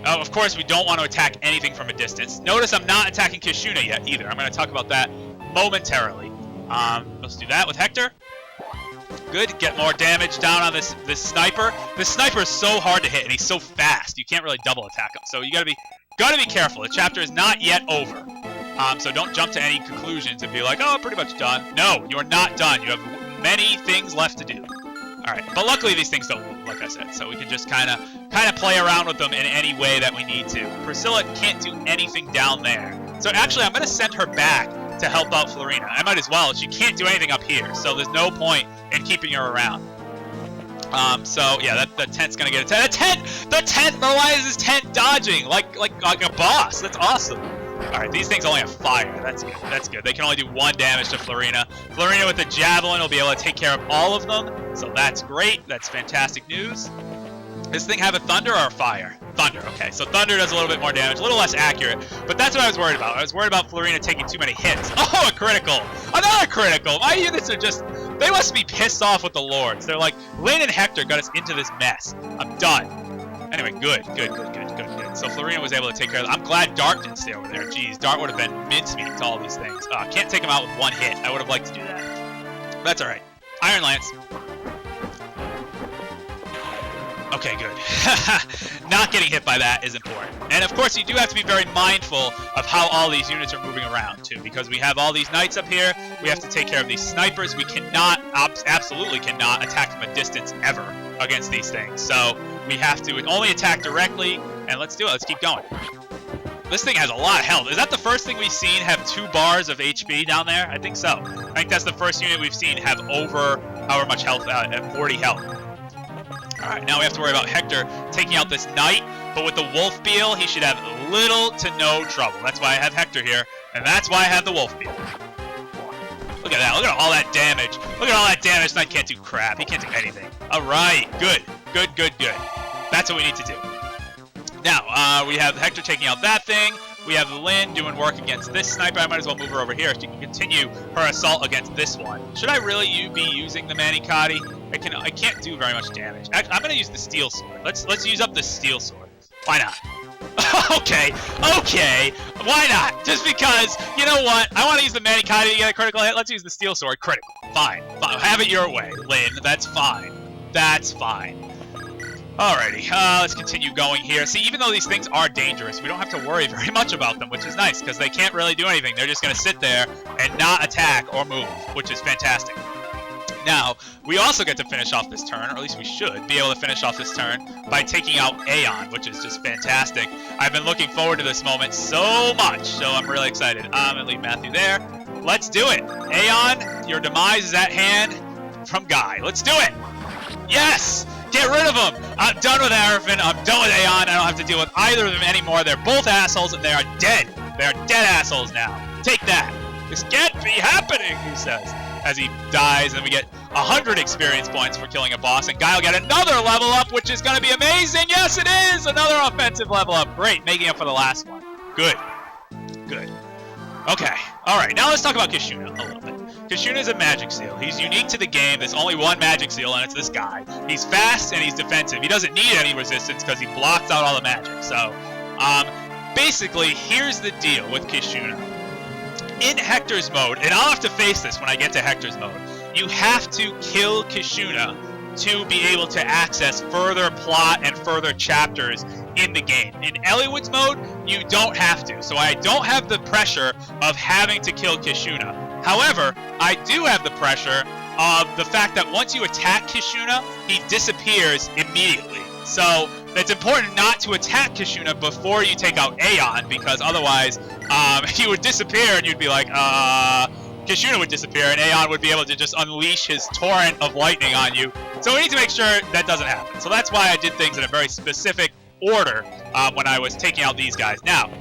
Of course, we don't want to attack anything from a distance. Notice I'm not attacking Kishuna yet, either. I'm going to talk about that momentarily. Let's do that with Hector. Good. Get more damage down on this sniper. This sniper is so hard to hit, and he's so fast. You can't really double attack him. So you gotta be careful. The chapter is not yet over. So don't jump to any conclusions and be like, oh, pretty much done. No, you're not done. You have many things left to do. All right, but luckily these things don't move, like I said, so we can just kind of play around with them in any way that we need to. Priscilla can't do anything down there. So actually, I'm going to send her back to help out Florina. I might as well. She can't do anything up here, so there's no point in keeping her around. So yeah, that tent's gonna get a 10. The tent! Why is this tent dodging? Like a boss. That's awesome. Alright, these things only have fire. That's good. That's good. They can only do 1 damage to Florina. Florina with the javelin will be able to take care of all of them. So that's great. That's fantastic news. Does this thing have a thunder or a fire? Thunder, okay. So thunder does a little bit more damage, a little less accurate, but that's what I was worried about. I was worried about Florina taking too many hits. Oh, a critical! Another critical! My units are just, they must be pissed off with the lords. They're like, Lyn and Hector got us into this mess. I'm done. Anyway, good. So Florina was able to take care of them. I'm glad Dart didn't stay over there. Jeez, Dart would have been mincemeat to all these things. Can't take him out with 1 hit. I would have liked to do that. That's alright. Iron Lance. Okay, good. Not getting hit by that is important. And of course, you do have to be very mindful of how all these units are moving around, too, because we have all these knights up here. We have to take care of these snipers. We cannot, absolutely cannot attack from a distance ever against these things. So we have to only attack directly, and let's do it. Let's keep going. This thing has a lot of health. Is that the first thing we've seen have 2 bars of HP down there? I think so. I think that's the first unit we've seen have over however much health, at 40 health. Alright, now we have to worry about Hector taking out this knight, but with the wolf beal, he should have little to no trouble. That's why I have Hector here, and that's why I have the wolf beal. Look at that, look at all that damage. Look at all that damage, knight can't do crap, he can't do anything. Alright, good. That's what we need to do. Now, we have Hector taking out that thing. We have Lyn doing work against this sniper. I might as well move her over here so she can continue her assault against this one. Should I really be using the Manicotti? I can't do very much damage. Actually, I'm gonna use the steel sword. Let's use up the steel sword. Why not? okay, why not? Just because, you know what? I want to use the Manicotti to get a critical hit. Let's use the steel sword. Critical. Fine. Have it your way, Lyn. That's fine. Alrighty, let's continue going here. See, even though these things are dangerous, we don't have to worry very much about them, which is nice, because they can't really do anything. They're just going to sit there and not attack or move, which is fantastic. Now, we also get to finish off this turn, or at least we should be able to finish off this turn by taking out Aion, which is just fantastic. I've been looking forward to this moment so much, so I'm really excited. I'm going to leave Matthew there. Let's do it. Aion, your demise is at hand from Guy. Let's do it. Yes! Get rid of them! I'm done with Arafin. I'm done with Aion. I don't have to deal with either of them anymore. They're both assholes, and they are dead. They are dead assholes now. Take that. This can't be happening, he says, as he dies, and we get 100 experience points for killing a boss, and Guy will get another level up, which is going to be amazing. Yes, it is! Another offensive level up. Great, making up for the last one. Good. Okay. All right, now let's talk about Kishuna a little bit. Kishuna is a magic seal. He's unique to the game. There's only one magic seal, and it's this guy. He's fast, and he's defensive. He doesn't need any resistance because he blocks out all the magic. So, basically, here's the deal with Kishuna. In Hector's mode, and I'll have to face this when I get to Hector's mode, you have to kill Kishuna to be able to access further plot and further chapters in the game. In Eliwood's mode, you don't have to. So I don't have the pressure of having to kill Kishuna. However, I do have the pressure of the fact that once you attack Kishuna, he disappears immediately. So it's important not to attack Kishuna before you take out Aion, because otherwise he would disappear and you'd be like, Kishuna would disappear and Aion would be able to just unleash his torrent of lightning on you. So we need to make sure that doesn't happen. So that's why I did things in a very specific order when I was taking out these guys. Now,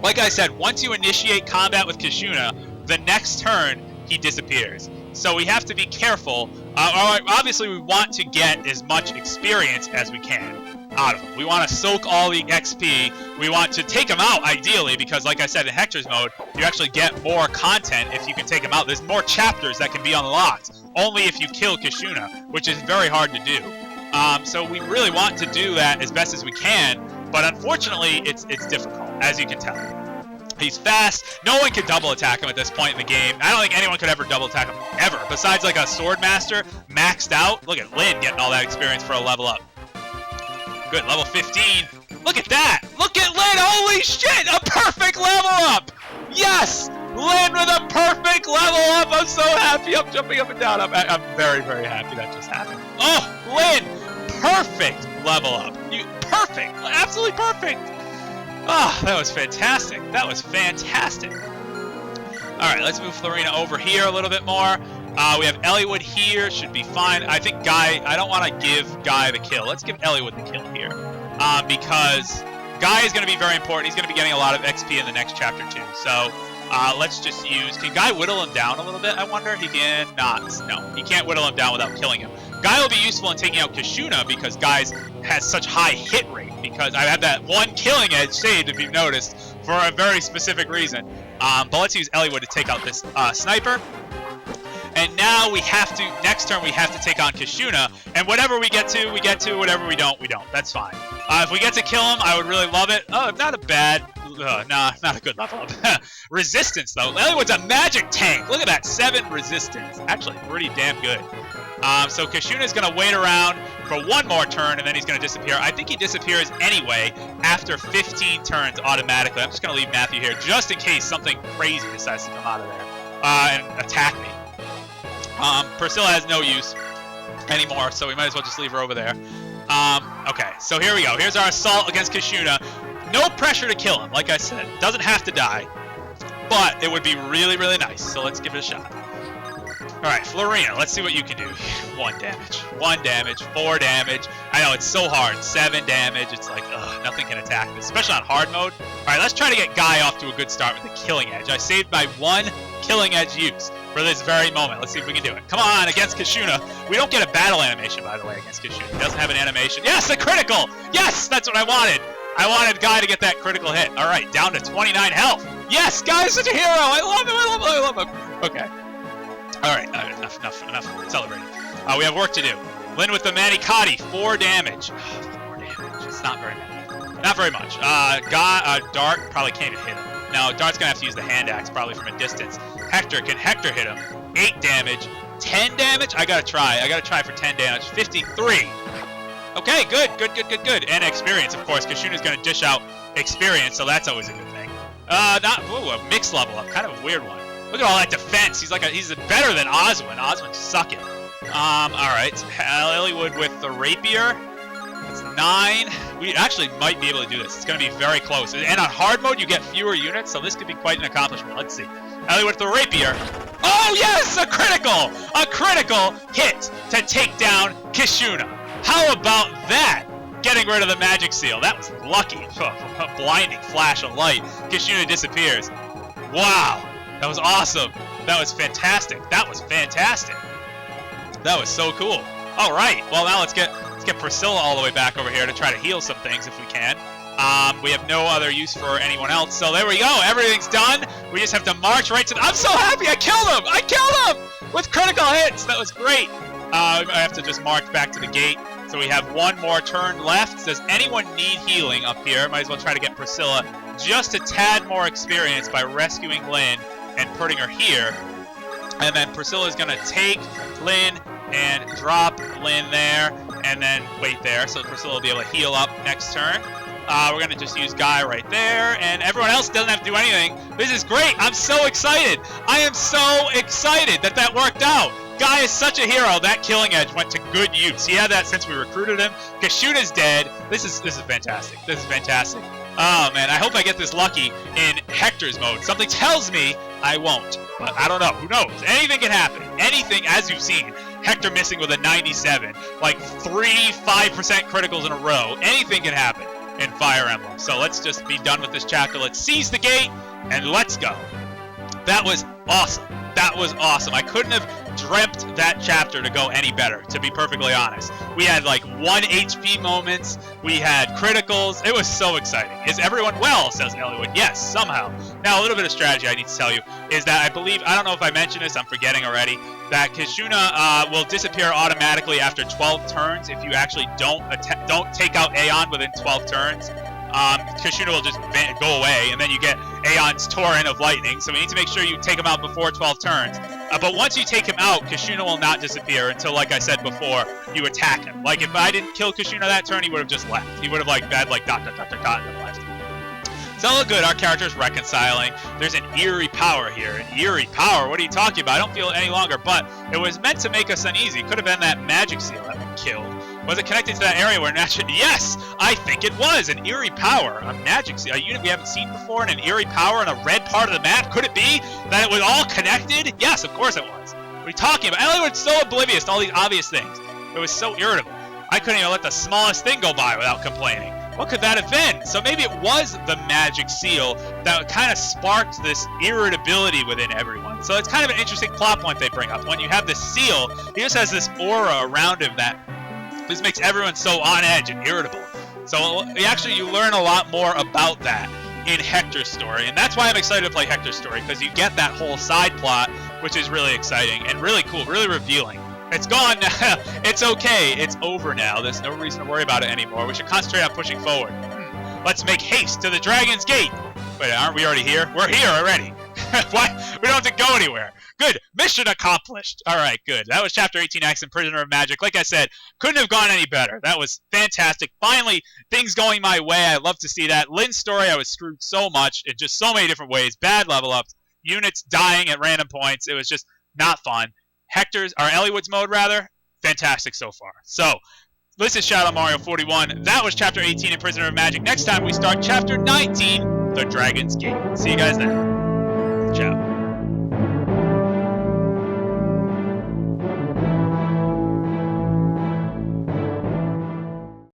like I said, once you initiate combat with Kishuna, the next turn he disappears. So we have to be careful. Obviously, we want to get as much experience as we can out of him. We want to soak all the XP. We want to take him out, ideally, because like I said, in Hector's mode, you actually get more content if you can take him out. There's more chapters that can be unlocked, only if you kill Kishuna, which is very hard to do. So we really want to do that as best as we can, but unfortunately, it's difficult, as you can tell. He's fast. No one can double attack him at this point in the game. I don't think anyone could ever double attack him, ever. Besides like a sword master, maxed out. Look at Lyn getting all that experience for a level up. Good, level 15. Look at that. Look at Lyn. Holy shit, a perfect level up. Yes, Lyn with a perfect level up. I'm so happy. I'm jumping up and down. I'm very, very happy that just happened. Oh, Lyn, perfect level up. Perfect, absolutely perfect. Ah, that was fantastic. That was fantastic. All right, let's move Florina over here a little bit more. We have Eliwood here, should be fine. I think Guy, I don't want to give Guy the kill. Let's give Eliwood the kill here. Because Guy is going to be very important. He's going to be getting a lot of XP in the next chapter too. So let's just use, can Guy whittle him down a little bit, I wonder? He can not. No, he can't whittle him down without killing him. Guy will be useful in taking out Kashuna because Guy has such high hit rate. Because I have that one killing edge saved, if you've noticed, for a very specific reason. But let's use Eliwood to take out this sniper. And now we have to, next turn we have to take on Kashuna. And whatever we get to, we get to. Whatever we don't, we don't. That's fine. If we get to kill him, I would really love it. Oh, not a bad, nah, not a good level up. Resistance, though. Eliwood's a magic tank. Look at that, 7 resistance. Actually, pretty damn good. So Kashuna's going to wait around for one more turn, and then he's going to disappear. I think he disappears anyway after 15 turns automatically. I'm just going to leave Matthew here just in case something crazy decides to come out of there and attack me. Priscilla has no use anymore, so we might as well just leave her over there. Okay, so here we go. Here's our assault against Kashuna. No pressure to kill him, like I said. Doesn't have to die, but it would be really, really nice. So let's give it a shot. Alright, Florina, let's see what you can do. 1 damage, 1 damage, 4 damage. I know, it's so hard. 7 damage. It's like, ugh, nothing can attack this, especially on hard mode. Alright, let's try to get Guy off to a good start with the killing edge. I saved my 1 killing edge use for this very moment. Let's see if we can do it. Come on, against Kashuna. We don't get a battle animation, by the way, against Kashuna. He doesn't have an animation. Yes, a critical! Yes, that's what I wanted. I wanted Guy to get that critical hit. Alright, down to 29 health. Yes, Guy's such a hero. I love him, I love him, I love him. Okay. Alright, enough celebrating. We have work to do. Lyn with the Manikati, 4 damage. 4 damage. It's not very many. Not very much. Dart probably can't even hit him. No, Dart's gonna have to use the hand axe probably from a distance. Hector, can Hector hit him? 8 damage. 10 damage? I gotta try for 10 damage. 53. Okay, good. And experience, of course. Kashuna's gonna dish out experience, so that's always a good thing. A mixed level up, kind of a weird one. Look at all that defense. He's better than Oswin. Oswin's sucking. Alright. Eliwood with the rapier. That's 9. We actually might be able to do this. It's going to be very close. And on hard mode, you get fewer units, so this could be quite an accomplishment. Let's see. Eliwood with the rapier. Oh, yes! A critical! A critical hit to take down Kashuna. How about that? Getting rid of the magic seal. That was lucky. A blinding flash of light. Kashuna disappears. Wow. That was awesome. That was fantastic. That was fantastic. That was so cool. All right. Well, now let's get Priscilla all the way back over here to try to heal some things if we can. We have no other use for anyone else. So there we go. Everything's done. We just have to march right to the... I'm so happy. I killed him. I killed him with critical hits. That was great. I have to just march back to the gate. So we have one more turn left. Does anyone need healing up here? Might as well try to get Priscilla just a tad more experience by rescuing Lyn and putting her here. And then Priscilla's going to take Lyn and drop Lyn there and then wait there. So Priscilla will be able to heal up next turn. We're going to just use Guy right there, and everyone else doesn't have to do anything. This is great. I'm so excited. I am so excited that that worked out. Guy is such a hero. That killing edge went to good use. He had that since we recruited him. Kashuna's dead. This is fantastic. This is fantastic. Oh, man, I hope I get this lucky in Hector's mode. Something tells me I won't, but I don't know. Who knows? Anything can happen. Anything, as you've seen. Hector missing with a 97. Like 5% criticals in a row. Anything can happen in Fire Emblem. So let's just be done with this chapter. Let's seize the gate, and let's go. That was awesome. That was awesome. I couldn't have dreamt that chapter to go any better, to be perfectly honest. We had like 1 HP moments. We had criticals. It was so exciting. Is everyone well, says Eliwood. Yes, somehow. Now, a little bit of strategy I need to tell you is that I believe, I don't know if I mentioned this, I'm forgetting already, that Kashuna will disappear automatically after 12 turns if you actually don't take out Aion within 12 turns. Kashuna will just go away, and then you get Aeon's Torrent of Lightning, so we need to make sure you take him out before 12 turns. But once you take him out, Kashuna will not disappear until, like I said before, you attack him. Like, if I didn't kill Kashuna that turn, he would have just left. He would have, like, had, like, dot, and then left. So, look good. Our character's reconciling. There's an eerie power here. An eerie power? What are you talking about? I don't feel it any longer, but it was meant to make us uneasy. Could have been that magic seal that we killed. Was it connected to that area where natural... Yes! I think it was! An eerie power. A magic seal. A unit we haven't seen before, and an eerie power in a red part of the map? Could it be that it was all connected? Yes, of course it was. are you talking about? Eliwood's so oblivious to all these obvious things. It was so irritable. I couldn't even let the smallest thing go by without complaining. What could that have been? So maybe it was the magic seal that kind of sparked this irritability within everyone. So it's kind of an interesting plot point they bring up. When you have this seal, he just has this aura around him that just makes everyone so on edge and irritable. So actually you learn a lot more about that in Hector's story. And that's why I'm excited to play Hector's story, because you get that whole side plot, which is really exciting and really cool, really revealing. It's gone now. It's okay. It's over now. There's no reason to worry about it anymore. We should concentrate on pushing forward. Let's make haste to the Dragon's Gate. Wait, aren't we already here? We're here already. Why? We don't have to go anywhere. Good. Mission accomplished. All right, good. That was Chapter 18X, Imprisoner of Magic. Like I said, couldn't have gone any better. That was fantastic. Finally, things going my way. I love to see that. Lyn's story, I was screwed so much in just so many different ways. Bad level ups. Units dying at random points. It was just not fun. Hector's, or Eliwood's mode rather, fantastic so far. So, this is Shadow Mario 41. That was Chapter 18, Imprisoner of Magic. Next time we start Chapter 19, The Dragon's Gate. See you guys then. Ciao.